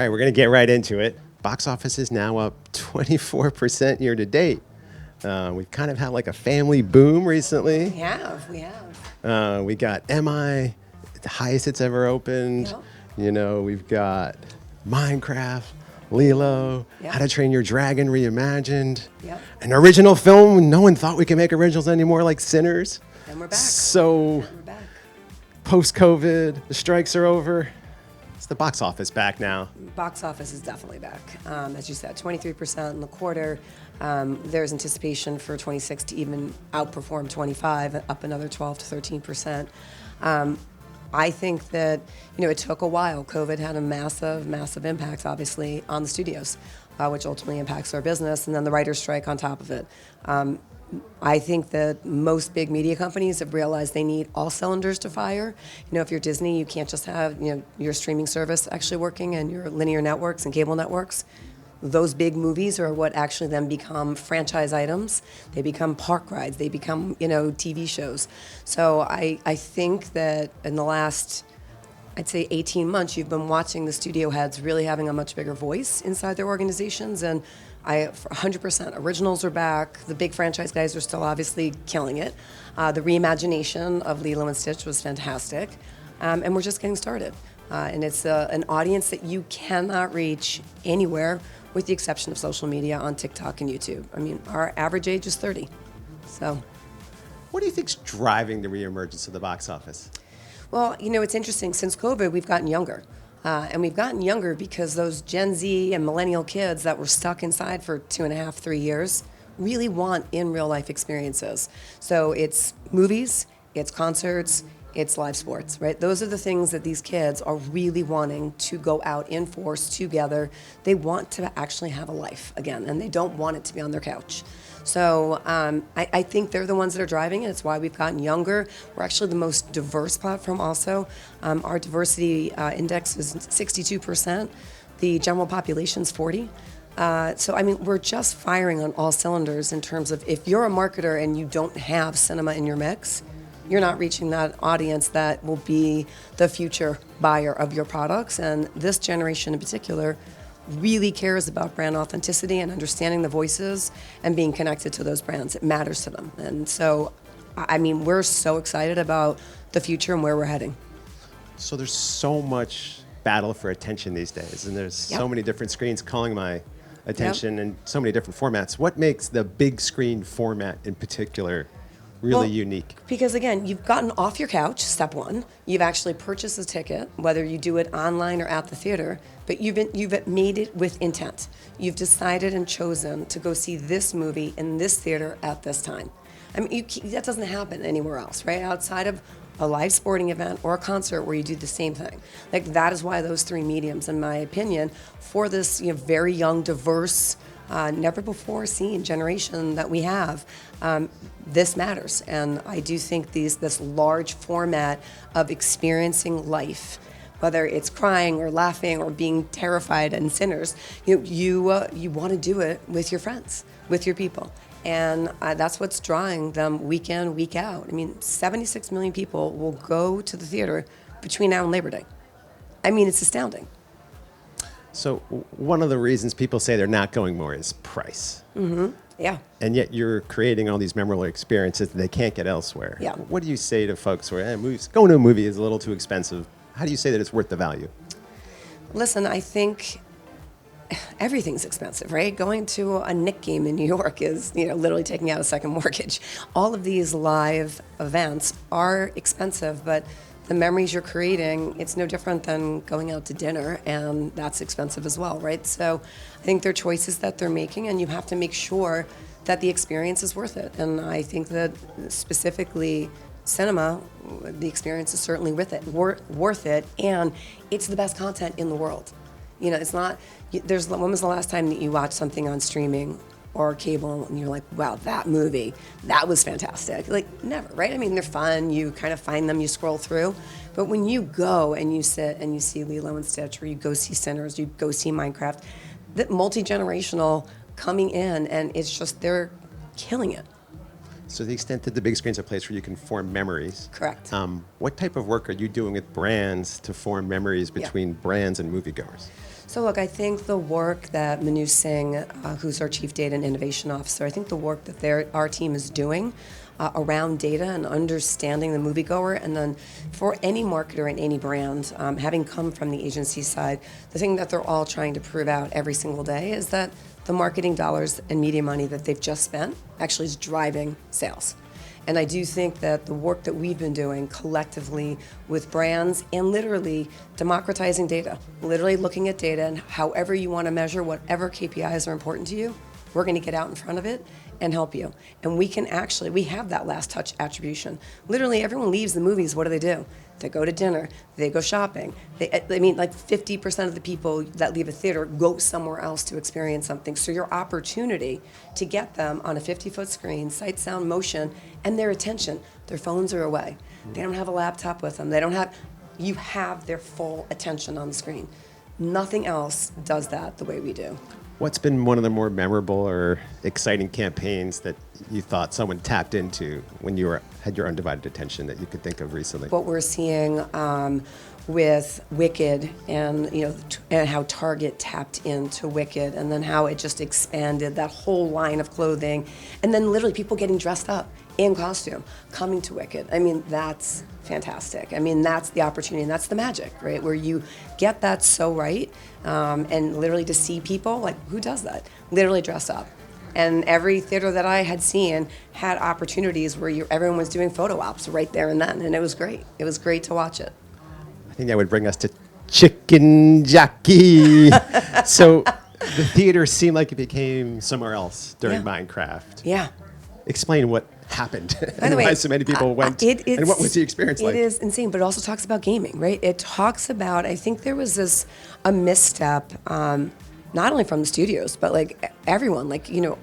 right, we're going to get right into it. Box office is now up 24% year to date. We've kind of had like a family boom recently. We have. We got MI, the highest it's ever opened. Yep. You know, we've got Minecraft, Lilo, Yep. How to Train Your Dragon reimagined, Yep. an original film. No one thought we could make originals anymore, like Sinners. And we're back. So We're back. post-COVID, the strikes are over. It's the box office back now. Box office is definitely back. As you said, 23% in the quarter. There's anticipation for 26 to even outperform 25, up another 12 to 13%. I think that, it took a while. COVID had a massive impact, obviously, on the studios, which ultimately impacts our business, and then the writer's strike on top of it. I think that most big media companies have realized they need all cylinders to fire. If you're Disney, you can't just have your streaming service actually working and your linear networks and cable networks. Those big movies are what actually then become franchise items. They become park rides. They become TV shows. So I think that in the last, I'd say 18 months, you've been watching the studio heads really having a much bigger voice inside their organizations, and 100% originals are back. The big franchise guys are still obviously killing it. The reimagination of Lilo and Stitch was fantastic, and we're just getting started. And it's an audience that you cannot reach anywhere with the exception of social media on TikTok and YouTube. I mean, our average age is 30, so. What do you think's driving the reemergence of the box office? Well, it's interesting. Since COVID, we've gotten younger. And we've gotten younger because those Gen Z and millennial kids that were stuck inside for 2.5, 3 years really want in real life experiences. So it's movies, it's concerts, it's live sports, right? Those are the things that these kids are really wanting to go out in force together. They want to actually have a life again, and they don't want it to be on their couch. So I think they're the ones that are driving it. It's why we've gotten younger. We're actually the most diverse platform also. Our diversity index is 62%. The general population's 40. So, we're just firing on all cylinders in terms of if you're a marketer and you don't have cinema in your mix, you're not reaching that audience that will be the future buyer of your products. And this generation in particular really cares about brand authenticity and understanding the voices and being connected to those brands. It matters to them. And so, we're so excited about the future and where we're heading. So there's so much battle for attention these days, and there's so many different screens calling my attention and so many different formats. What makes the big screen format in particular really unique? Because again, you've gotten off your couch, step one. You've actually purchased a ticket, whether you do it online or at the theater, but you've made it with intent. You've decided and chosen to go see this movie in this theater at this time. That doesn't happen anywhere else, right? Outside of a live sporting event or a concert where you do the same thing. Like, that is why those three mediums, in my opinion, for this very young, diverse, never before seen generation that we have, this matters. And I do think this large format of experiencing life, whether it's crying or laughing or being terrified and Sinners, you want to do it with your friends, with your people. And that's what's drawing them week in, week out. 76 million people will go to the theater between now and Labor Day. It's astounding. So one of the reasons people say they're not going more is price. Mm-hmm. Yeah. And yet you're creating all these memorable experiences that they can't get elsewhere. Yeah. What do you say to folks where going to a movie is a little too expensive? How do you say that it's worth the value? Listen, I think everything's expensive, right? Going to a Knicks game in New York is, literally taking out a second mortgage. All of these live events are expensive, but the memories you're creating, it's no different than going out to dinner, and that's expensive as well, right? So I think they're choices that they're making, and you have to make sure that the experience is worth it. And I think that specifically cinema, the experience is certainly worth it, and it's the best content in the world. It's not, when was the last time that you watched something on streaming or cable and you're like, wow, that movie, that was fantastic? Like, never, right? They're fun, you kind of find them, you scroll through. But when you go and you sit and you see Lilo and Stitch, or you go see Sinners, you go see Minecraft, that multi-generational coming in, and it's just, they're killing it. So the extent that the big screen's a place where you can form memories. Correct. What type of work are you doing with brands to form memories between brands and moviegoers? So look, I think the work that Manu Singh, who's our Chief Data and Innovation Officer, I think the work that our team is doing around data and understanding the moviegoer, and then for any marketer and any brand, having come from the agency side, the thing that they're all trying to prove out every single day is that the marketing dollars and media money that they've just spent actually is driving sales. And I do think that the work that we've been doing collectively with brands and literally democratizing data, literally looking at data and however you want to measure whatever KPIs are important to you, we're going to get out in front of it and help you. And we have that last touch attribution. Literally everyone leaves the movies, what do? They go to dinner, they go shopping. Like 50% of the people that leave a theater go somewhere else to experience something. So your opportunity to get them on a 50-foot screen, sight, sound, motion, and their attention, their phones are away. They don't have a laptop with them. You have their full attention on the screen. Nothing else does that the way we do. What's been one of the more memorable or exciting campaigns that you thought someone tapped into when you had your undivided attention that you could think of recently? What we're seeing with Wicked, and and how Target tapped into Wicked, and then how it just expanded that whole line of clothing, and then literally people getting dressed up in costume coming to Wicked. I mean, that's fantastic. I mean, that's the opportunity, and that's the magic, right? Where you get that so right, and literally to see people, like, who does that? Literally dress up. And every theater that I had seen had opportunities where everyone was doing photo ops right there and then, and it was great. It was great to watch it. I think that would bring us to Chicken Jockey. So the theater seemed like it became somewhere else during Minecraft. Yeah. Explain what happened By the way, why so many people went, and what was the experience like? It is insane, but it also talks about gaming, right? It talks about, I think there was a misstep, not only from the studios, but like everyone,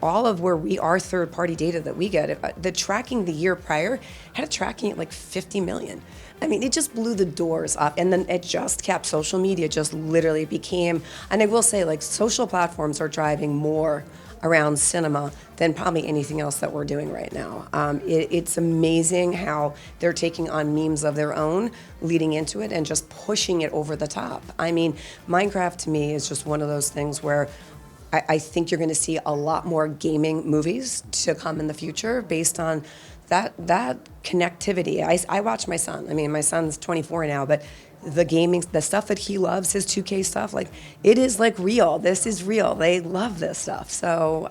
all of our third-party data that we get, the tracking the year prior had a tracking at like 50 million. I mean, it just blew the doors off, and then it just kept social media just literally became, and I will say, like, social platforms are driving more around cinema than probably anything else that we're doing right now. It's amazing how they're taking on memes of their own leading into it and just pushing it over the top. I mean, Minecraft to me is just one of those things where I think you're going to see a lot more gaming movies to come in the future based on that connectivity. I watch my son. I mean, my son's 24 now, but the gaming, the stuff that he loves, his 2K stuff, like, it is like real. This is real. They love this stuff. So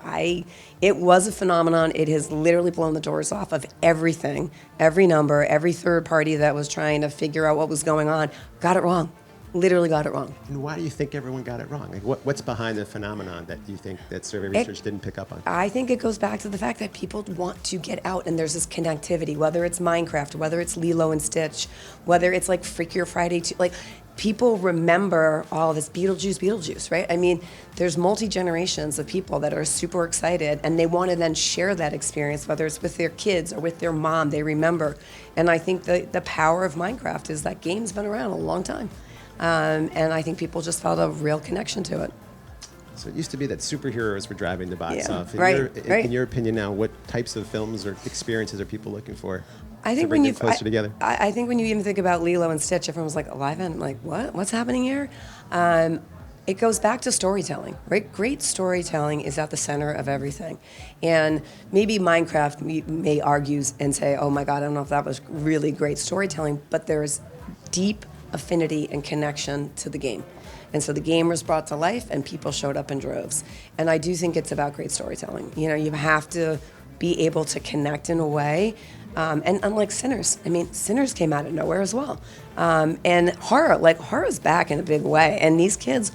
it was a phenomenon. It has literally blown the doors off of everything, every number, every third party that was trying to figure out what was going on, got it wrong. Literally got it wrong. And why do you think everyone got it wrong? Like, what's behind the phenomenon that you think that survey research didn't pick up on? I think it goes back to the fact that people want to get out, and there's this connectivity, whether it's Minecraft, whether it's Lilo and Stitch, whether it's like Freakier Friday, like, people remember all this Beetlejuice, right? I mean, there's multi-generations of people that are super excited, and they want to then share that experience, whether it's with their kids or with their mom, they remember. And I think the power of Minecraft is that game's been around a long time. And I think people just felt a real connection to it. So it used to be that superheroes were driving the box off. In your opinion now, what types of films or experiences are people looking for? I think when you closer together. I think when you even think about Lilo and Stitch, everyone was like, alive and like, what? What's happening here? It goes back to storytelling, right? Great storytelling is at the center of everything. And maybe Minecraft may argue and say, oh my God, I don't know if that was really great storytelling, but there's deep affinity and connection to the game. And so the game was brought to life and people showed up in droves. And I do think it's about great storytelling. You have to be able to connect in a way. And unlike Sinners, I mean, Sinners came out of nowhere as well. And horror's back in a big way. And these kids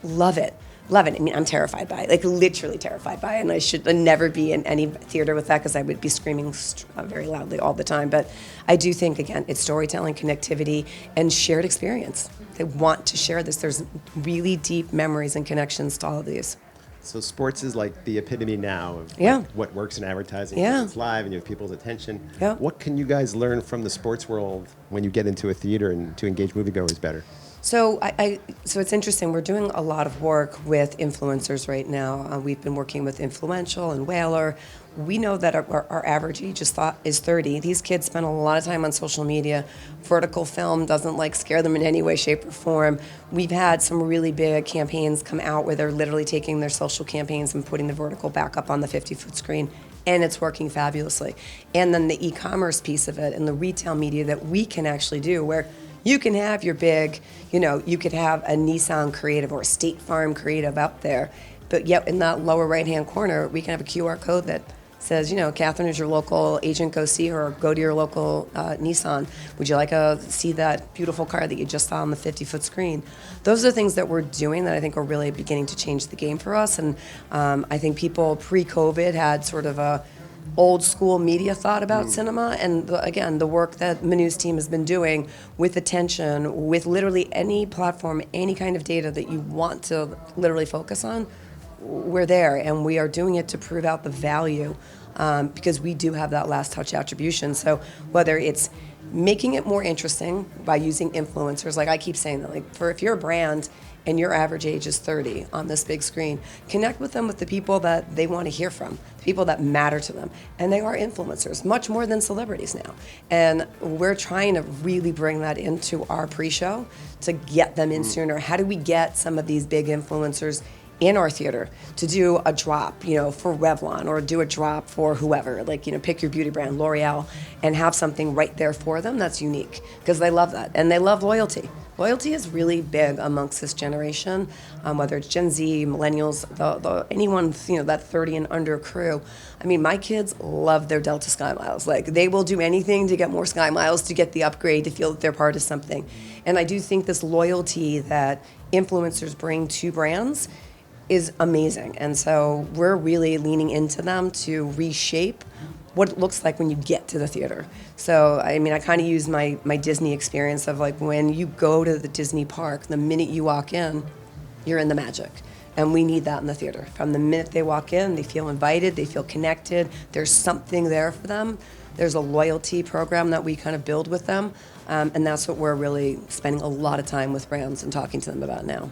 love it. Love it. I mean, I'm terrified by it, like literally terrified by it. And I should never be in any theater with that because I would be screaming very loudly all the time. But I do think, again, it's storytelling, connectivity, and shared experience. They want to share this. There's really deep memories and connections to all of these. So sports is like the epitome now of what works in advertising. It's live and you have people's attention. What can you guys learn from the sports world when you get into a theater and to engage moviegoers better? So it's interesting. We're doing a lot of work with influencers right now. We've been working with Influential and Whaler. We know that our average age is 30. These kids spend a lot of time on social media. Vertical film doesn't scare them in any way, shape, or form. We've had some really big campaigns come out where they're literally taking their social campaigns and putting the vertical back up on the 50-foot screen, and it's working fabulously. And then the e-commerce piece of it and the retail media that we can actually do, where you can have your big, you could have a Nissan creative or a State Farm creative up there, but yet in that lower right-hand corner, we can have a QR code that says, Catherine is your local agent, go see her, or go to your local Nissan. Would you like to see that beautiful car that you just saw on the 50-foot screen? Those are things that we're doing that I think are really beginning to change the game for us. And I think people pre-COVID had sort of a old school media thought about cinema, and again, the work that Manu's team has been doing with attention, with literally any platform, any kind of data that you want to literally focus on, we're there, and we are doing it to prove out the value, because we do have that last touch attribution. So whether it's making it more interesting by using influencers, like I keep saying that, if you're a brand and your average age is 30 on this big screen, connect with them with the people that they want to hear from, the people that matter to them. And they are influencers, much more than celebrities now. And we're trying to really bring that into our pre-show to get them in sooner. How do we get some of these big influencers in our theater to do a drop, for Revlon, or do a drop for whoever, pick your beauty brand, L'Oreal, and have something right there for them that's unique, because they love that. And they love loyalty. Loyalty is really big amongst this generation, whether it's Gen Z, millennials, anyone, that 30 and under crew. I mean, my kids love their Delta Sky Miles. They will do anything to get more Sky Miles, to get the upgrade, to feel that they're part of something. And I do think this loyalty that influencers bring to brands is amazing. And so we're really leaning into them to reshape what it looks like when you get to the theater. So, I mean, I kind of use my Disney experience of when you go to the Disney park, the minute you walk in, you're in the magic. And we need that in the theater. From the minute they walk in, they feel invited, they feel connected, there's something there for them. There's a loyalty program that we kind of build with them. And that's what we're really spending a lot of time with brands and talking to them about now.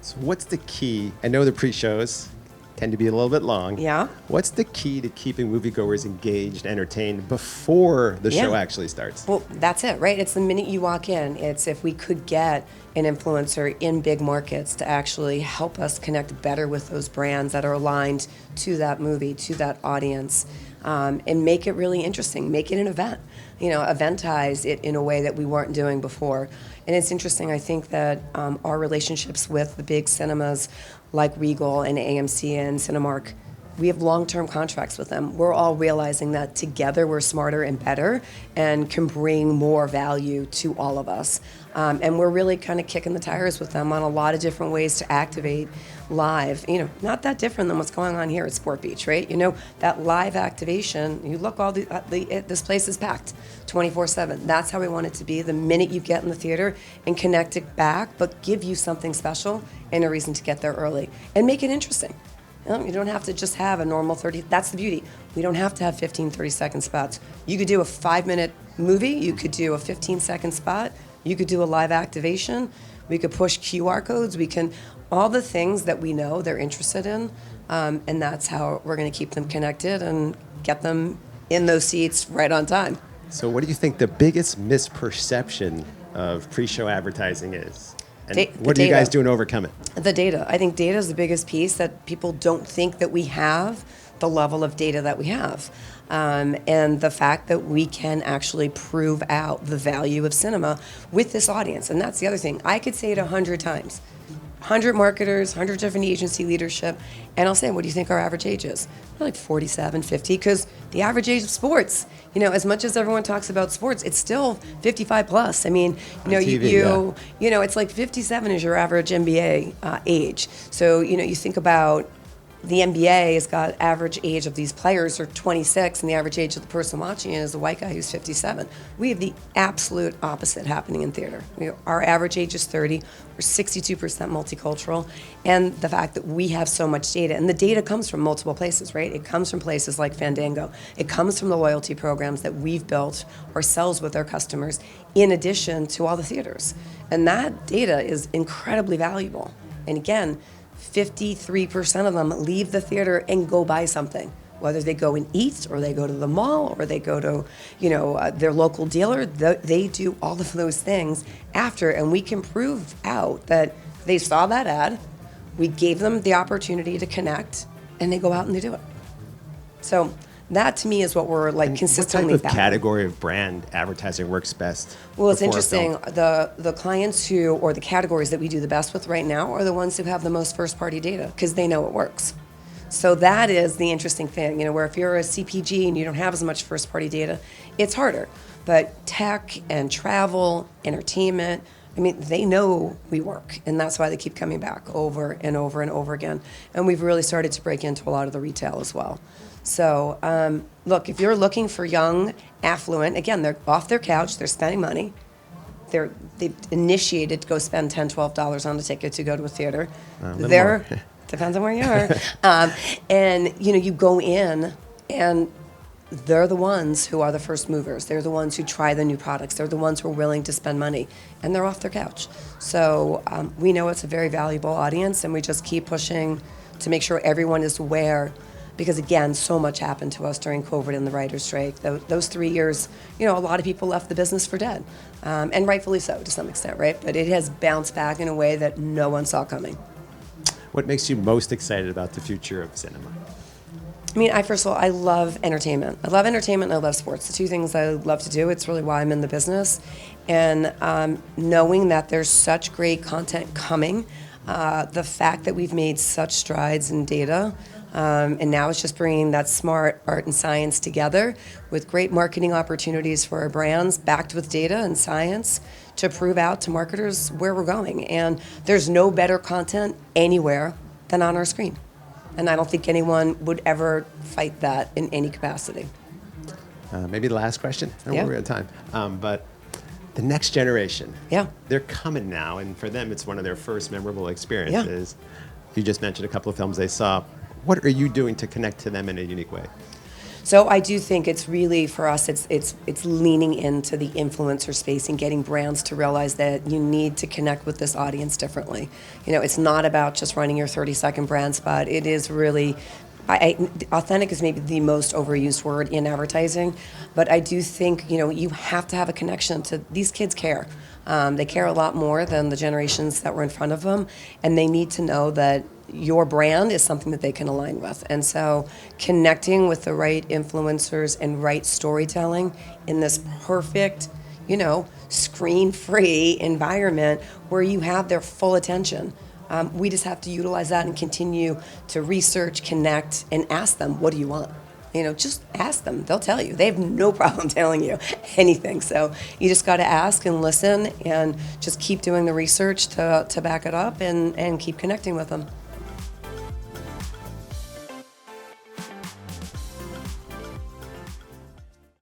So what's the key? I know the pre-shows tend to be a little bit long. Yeah. What's the key to keeping moviegoers engaged, entertained before the show actually starts? Well, that's it, right? It's the minute you walk in. It's if we could get an influencer in big markets to actually help us connect better with those brands that are aligned to that movie, to that audience, and make it really interesting. Make it an event. Eventize it in a way that we weren't doing before. And it's interesting, I think that our relationships with the big cinemas like Regal and AMC and Cinemark, we have long-term contracts with them. We're all realizing that together we're smarter and better and can bring more value to all of us. And we're really kind of kicking the tires with them on a lot of different ways to activate live. Not that different than what's going on here at Sport Beach, right? That live activation, you look, this place is packed 24/7. That's how we want it to be the minute you get in the theater, and connect it back, but give you something special and a reason to get there early. And make it interesting. You don't have to just have a normal 30, that's the beauty. We don't have to have 15, 30-second spots. You could do a 5-minute movie, you could do a 15-second spot, you could do a live activation, we could push QR codes, all the things that we know they're interested in, and that's how we're gonna keep them connected and get them in those seats right on time. So what do you think the biggest misperception of pre-show advertising is? And what are you guys doing to overcome it? The data. I think data is the biggest piece, that people don't think that we have the level of data that we have. And the fact that we can actually prove out the value of cinema with this audience. And that's the other thing. I could say it 100 times. 100 marketers, 100 different agency leadership, and I'll say, what do you think our average age is? Like 47, 50, because the average age of sports, as much as everyone talks about sports, it's still 55 plus. I mean, TV, it's like 57 is your average NBA age. So, you think about the NBA has got average age of these players are 26, and the average age of the person watching it is a white guy who's 57. We have the absolute opposite happening in theater. Our average age is 30. We're 62% multicultural, and the fact that we have so much data, and the data comes from multiple places, right? It comes from places like Fandango. It comes from the loyalty programs that we've built ourselves with our customers in addition to all the theaters. And that data is incredibly valuable. And again, 53% of them leave the theater and go buy something. Whether they go and eat, or they go to the mall, or they go to, their local dealer, they do all of those things after, and we can prove out that they saw that ad, we gave them the opportunity to connect, and they go out and they do it. So that to me is what we're like consistently What type of battling. category of brand advertising works best? Well, it's before a interesting. film? The clients who, or the categories that we do the best with right now are the ones who have the most first-party data because they know it works. So that is the interesting thing, where if you're a CPG and you don't have as much first-party data, it's harder. But tech and travel, entertainment, they know we work, and that's why they keep coming back over and over and over again. And we've really started to break into a lot of the retail as well. So, look, if you're looking for young, affluent, again, they're off their couch, they're spending money, they've initiated to go spend $10, $12 on a ticket to go to a theater. More. Depends on where you are. And, you go in, and they're the ones who are the first movers. They're the ones who try the new products. They're the ones who are willing to spend money, and they're off their couch. So we know it's a very valuable audience, and we just keep pushing to make sure everyone is aware, because again, so much happened to us during COVID and the writer's strike. Those 3 years, a lot of people left the business for dead, and rightfully so to some extent, right? But it has bounced back in a way that no one saw coming. What makes you most excited about the future of cinema? First of all, I love entertainment. I love entertainment and I love sports. The two things I love to do. It's really why I'm in the business. And knowing that there's such great content coming, the fact that we've made such strides in data, and now it's just bringing that smart art and science together with great marketing opportunities for our brands, backed with data and science to prove out to marketers where we're going. And there's no better content anywhere than on our screen. And I don't think anyone would ever fight that in any capacity. Maybe the last question. I don't Yeah. know we're out of time. But the next generation, Yeah. they're coming now, and for them, it's one of their first memorable experiences. You just mentioned a couple of films they saw. What are you doing to connect to them in a unique way? So I do think it's really, for us, it's leaning into the influencer space and getting brands to realize that you need to connect with this audience differently. It's not about just running your 30-second brand spot. It is really, authentic is maybe the most overused word in advertising, but I do think, you have to have a connection to, these kids care. They care a lot more than the generations that were in front of them, and they need to know that your brand is something that they can align with. And so connecting with the right influencers and right storytelling in this perfect, screen-free environment where you have their full attention. We just have to utilize that and continue to research, connect, and ask them, what do you want? Just ask them. They'll tell you. They have no problem telling you anything. So you just got to ask and listen and just keep doing the research to back it up and keep connecting with them.